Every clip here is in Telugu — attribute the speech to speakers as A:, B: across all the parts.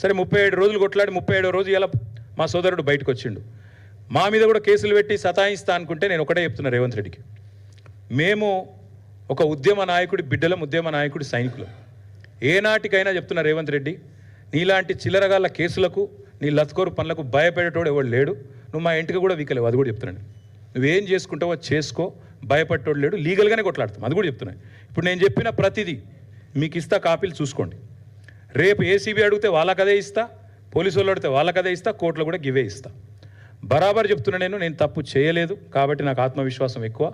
A: సరే 37 రోజులు కొట్లాడి 37వ రోజు ఇలా మా సోదరుడు బయటకు వచ్చిండు. మా మీద కూడా కేసులు పెట్టి సతాయిస్తా అనుకుంటే నేను ఒకటే చెప్తున్నా రేవంత్ రెడ్డికి, మేము ఒక ఉద్యమ నాయకుడి బిడ్డలం, ఉద్యమ నాయకుడి సైనికులం. ఏనాటికైనా చెప్తున్నా రేవంత్ రెడ్డి, నీలాంటి చిల్లరగాళ్ళ కేసులకు నీ లత్కోరు పనులకు భయపడేటోడు ఎవడు లేడు. నువ్వు మా ఇంటికి కూడా వీకలేవు, అది కూడా చెప్తున్నాను. నువ్వేం చేసుకుంటావో చేసుకో, భయపడేటోడు లేడు. లీగల్గానే కొట్లాడతాం, అది కూడా చెప్తున్నాను. ఇప్పుడు నేను చెప్పిన ప్రతిదీ మీకు ఇస్తా, కాపీలు చూసుకోండి. రేపు ఏసీబీ అడిగితే వాళ్ళకదే ఇస్తా, పోలీసు వాళ్ళు అడిగితే వాళ్ళకదే ఇస్తా, కోర్టులో కూడా గివే ఇస్తా. బరాబర్ చెప్తున్నా, నేను తప్పు చేయలేదు కాబట్టి నాకు ఆత్మవిశ్వాసం ఎక్కువ,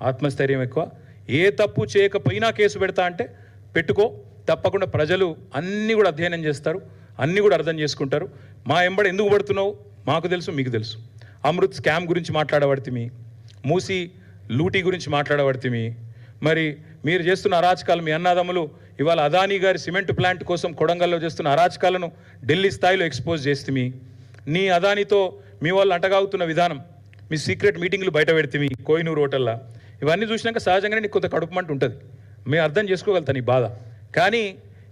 A: ఆత్మస్థైర్యం ఎక్కువ. ఏ తప్పు చేయకపోయినా కేసు పెడతా అంటే పెట్టుకో, తప్పకుండా ప్రజలు అన్నీ కూడా అధ్యయనం చేస్తారు, అన్నీ కూడా అర్థం చేసుకుంటారు. మా ఎంబడి ఎందుకు పడుతున్నావు మాకు తెలుసు, మీకు తెలుసు. అమృత్ స్కామ్ గురించి మాట్లాడబడితిమి, మూసి లూటీ గురించి మాట్లాడబడితిమి. మరి మీరు చేస్తున్న అరాచకాలు, మీ అన్నదమ్ములు ఇవాళ అదానీ గారి సిమెంట్ ప్లాంట్ కోసం కొడంగల్లో చేస్తున్న అరాచకాలను ఢిల్లీ స్థాయిలో ఎక్స్పోజ్ చేస్తుమి. నీ అదానీతో మీ వాళ్ళు అంటగాగుతున్న విధానం, మీ సీక్రెట్ మీటింగ్లు బయట పెడితిమి కోహినూరు హోటల్లో. ఇవన్నీ చూసినాక సహజంగానే నీకు కొంత కడుపుమంట ఉంటుంది. మేము అర్థం చేసుకోగలుగుతా నీ బాధ. కానీ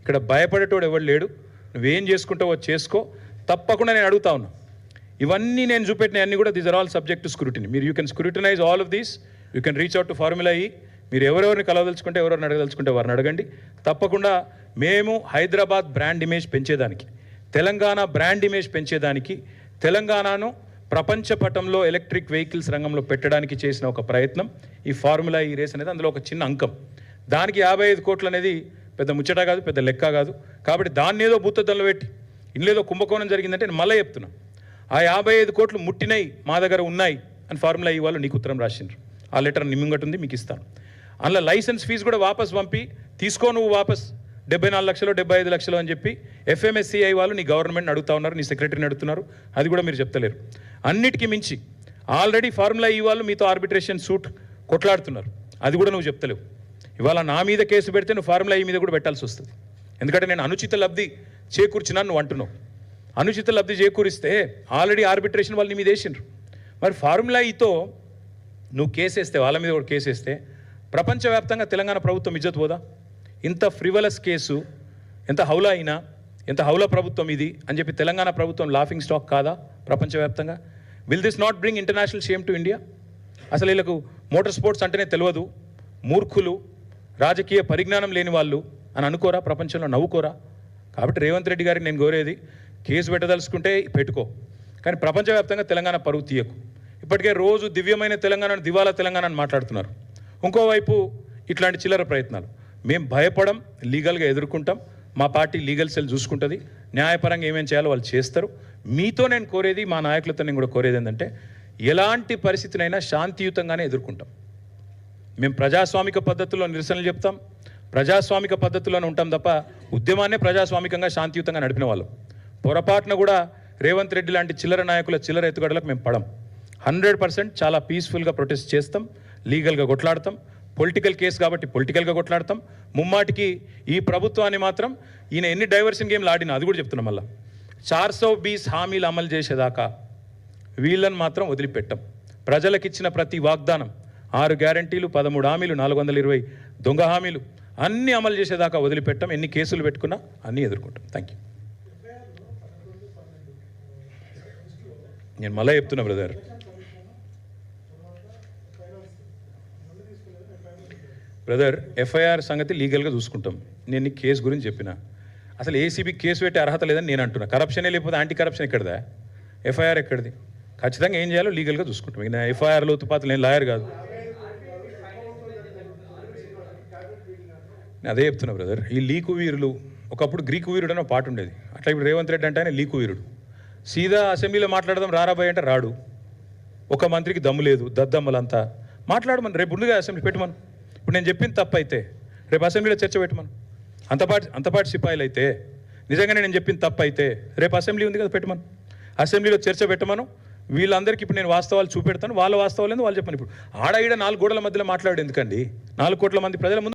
A: ఇక్కడ భయపడేటోడు ఎవడు లేడు. నువ్వేం చేసుకుంటావో చేసుకో, తప్పకుండా నేను అడుగుతా ఉన్నా. ఇవన్నీ నేను చూపెట్టిన అన్నీ కూడా these are all subject to scrutiny. మీరు you can scrutinize all of these, you can reach out to formula ఈ. మీరు ఎవరెవరిని కలవదలుచుకుంటే, ఎవరెవరిని అడగదలుచుకుంటే వారిని అడగండి. తప్పకుండా మేము హైదరాబాద్ బ్రాండ్ ఇమేజ్ పెంచేదానికి, తెలంగాణ బ్రాండ్ ఇమేజ్ పెంచేదానికి, తెలంగాణను ప్రపంచ పటంలో ఎలక్ట్రిక్ వెహికల్స్ రంగంలో పెట్టడానికి చేసిన ఒక ప్రయత్నం ఈ ఫార్ములా ఈ రేస్ అనేది. అందులో ఒక చిన్న అంకం. దానికి 55 కోట్లు అనేది పెద్ద ముచ్చట కాదు, పెద్ద లెక్క కాదు. కాబట్టి దాన్ని ఏదో భూతద్దంలో పెట్టి ఇల్లేదో కుంభకోణం జరిగిందంటే నేను మళ్ళీ చెప్తున్నా, ఆ 55 కోట్లు ముట్టినాయి, మా దగ్గర ఉన్నాయి అని ఫార్ములా ఈ వాళ్ళు నీకు ఉత్తరం రాసిండ్రు. ఆ లెటర్ నిమ్మింగట్టు ఉంది, మీకు ఇస్తాను. అందులో లైసెన్స్ ఫీజు కూడా వాపస్ పంపి తీసుకో, నువ్వు వాపస్ 74 లక్షలు 75 లక్షలు అని చెప్పి FMSCI వాళ్ళు నీ గవర్నమెంట్ని అడుగుతా ఉన్నారు, నీ సెక్రటరీని అడుగుతున్నారు. అది కూడా మీరు చెప్తలేరు. అన్నిటికీ మించి ఆల్రెడీ ఫార్ములా ఈ వాళ్ళు మీతో ఆర్బిట్రేషన్ సూట్ కొట్లాడుతున్నారు, అది కూడా నువ్వు చెప్తలేవు. ఇవాళ నా మీద కేసు పెడితే నువ్వు ఫార్ములా ఈ మీద కూడా పెట్టాల్సి వస్తుంది. ఎందుకంటే నేను అనుచిత లబ్ధి చేకూర్చినా నువ్వు అంటున్నావు. అనుచిత లబ్ధి చేకూరిస్తే ఆల్రెడీ ఆర్బిట్రేషన్ వాళ్ళు నీ మీద వేసిండ్రు. మరి ఫార్ములా ఈతో నువ్వు కేసేస్తే, వాళ్ళ మీద కూడా కేసేస్తే ప్రపంచవ్యాప్తంగా తెలంగాణ ప్రభుత్వం ఇజ్జత్ పోదా? ఇంత ఫ్రివలస్ కేసు, ఎంత హౌలా అయినా, ఎంత హౌలా ప్రభుత్వం ఇది అని చెప్పి తెలంగాణ ప్రభుత్వం లాఫింగ్ స్టాక్ కాదా ప్రపంచవ్యాప్తంగా? Will this not bring international shame to India? అసలు వీళ్ళకు మోటార్ స్పోర్ట్స్ అంటేనే తెలియదు, మూర్ఖులు, రాజకీయ పరిజ్ఞానం లేని వాళ్ళు అని అనుకోరా? ప్రపంచంలో నవ్వుకోరా? కాబట్టి రేవంత్ రెడ్డి గారికి నేను కోరేది, కేసు పెట్టదలుచుకుంటే పెట్టుకో, కానీ ప్రపంచవ్యాప్తంగా తెలంగాణ పరువు తీయకు. ఇప్పటికే రోజు దివ్యమైన తెలంగాణను, దివాలా తెలంగాణను మాట్లాడుతున్నారు. ఇంకోవైపు ఇట్లాంటి చిల్లర ప్రయత్నాలు. మేము భయపడం, లీగల్గా ఎదుర్కొంటాం. మా పార్టీ లీగల్ సెల్ చూసుకుంటుంది, న్యాయపరంగా ఏమేం చేయాలో వాళ్ళు చేస్తారు. మీతో నేను కోరేది, మా నాయకులతో నేను కూడా కోరేది ఏంటంటే, ఎలాంటి పరిస్థితినైనా శాంతియుతంగానే ఎదుర్కొంటాం. మేము ప్రజాస్వామిక పద్ధతుల్లో నిరసనలు చెప్తాం, ప్రజాస్వామిక పద్ధతుల్లోనే ఉంటాం తప్ప ఉద్యమాన్నే ప్రజాస్వామికంగా శాంతియుతంగా నడిపిన వాళ్ళం. పొరపాటున కూడా రేవంత్ రెడ్డి లాంటి చిల్లర నాయకుల చిల్లర ఎత్తుగడలకు మేము పడం. 100% చాలా పీస్ఫుల్గా ప్రొటెస్ట్ చేస్తాం, లీగల్గా కొట్లాడతాం. పొలిటికల్ కేసు కాబట్టి పొలిటికల్గా కొట్లాడతాం. ముమ్మాటికి ఈ ప్రభుత్వాన్ని మాత్రం ఈయన ఎన్ని డైవర్షన్ గేమ్లు ఆడినా, అది కూడా చెప్తున్నాం, మళ్ళీ 420 హామీలు అమలు చేసేదాకా వీళ్ళని మాత్రం వదిలిపెట్టాం. ప్రజలకు ఇచ్చిన ప్రతి వాగ్దానం, 6 గ్యారంటీలు, 13 హామీలు, 420 దొంగ హామీలు అన్నీ అమలు చేసేదాకా వదిలిపెట్టాం. ఎన్ని కేసులు పెట్టుకున్నా అన్నీ ఎదుర్కొంటాం. Thank you. నేను మళ్ళీ చెప్తున్నా బ్రదర్, ఎఫ్ఐఆర్ సంగతి లీగల్గా చూసుకుంటాం. నేను నీ కేసు గురించి చెప్పిన, అసలు ఏసీబీ కేసు పెట్టే అర్హత లేదని నేను అంటున్నా. కరప్షనే లేకపోతే యాంటీ కరప్షన్ ఎక్కడదా? ఎఫ్ఐఆర్ ఎక్కడిది? ఖచ్చితంగా ఏం చేయాలో లీగల్గా చూసుకుంటాం. నేను ఎఫ్ఐఆర్లో తుపాతులు, నేను లాయర్ కాదు. నేను అదే చెప్తున్నా బ్రదర్, ఈ లీకు వీరులు, ఒకప్పుడు గ్రీకు వీరుడు అని పాట ఉండేది, అట్లా ఇప్పుడు రేవంత్ రెడ్డి అంటే ఆయన లీకు వీరుడు. సీదా అసెంబ్లీలో మాట్లాడదాం రారాబాయ్ అంటే రాడు. ఒక మంత్రికి దమ్ము లేదు, దద్దమ్మలంతా మాట్లాడమని రేపు ముందుగా అసెంబ్లీ పెట్టమను. ఇప్పుడు నేను చెప్పింది తప్పు అయితే రేపు అసెంబ్లీలో చర్చ పెట్టమను. అంతపాటి సిపాయిలు అయితే, నిజంగానే నేను చెప్పింది తప్పు అయితే రేపు అసెంబ్లీ ఉంది కదా, పెట్టమను. అసెంబ్లీలో చర్చ పెట్టమను. వీళ్ళందరికీ ఇప్పుడు నేను వాస్తవాలు చూపెడతాను, వాళ్ళ వాస్తవాలు ఏందో వాళ్ళు చెప్పను. ఇప్పుడు ఆడ ఈడ 4 గోడల మధ్యలో మాట్లాడు ఎందుకండి? 4 కోట్ల మంది ప్రజల ముందు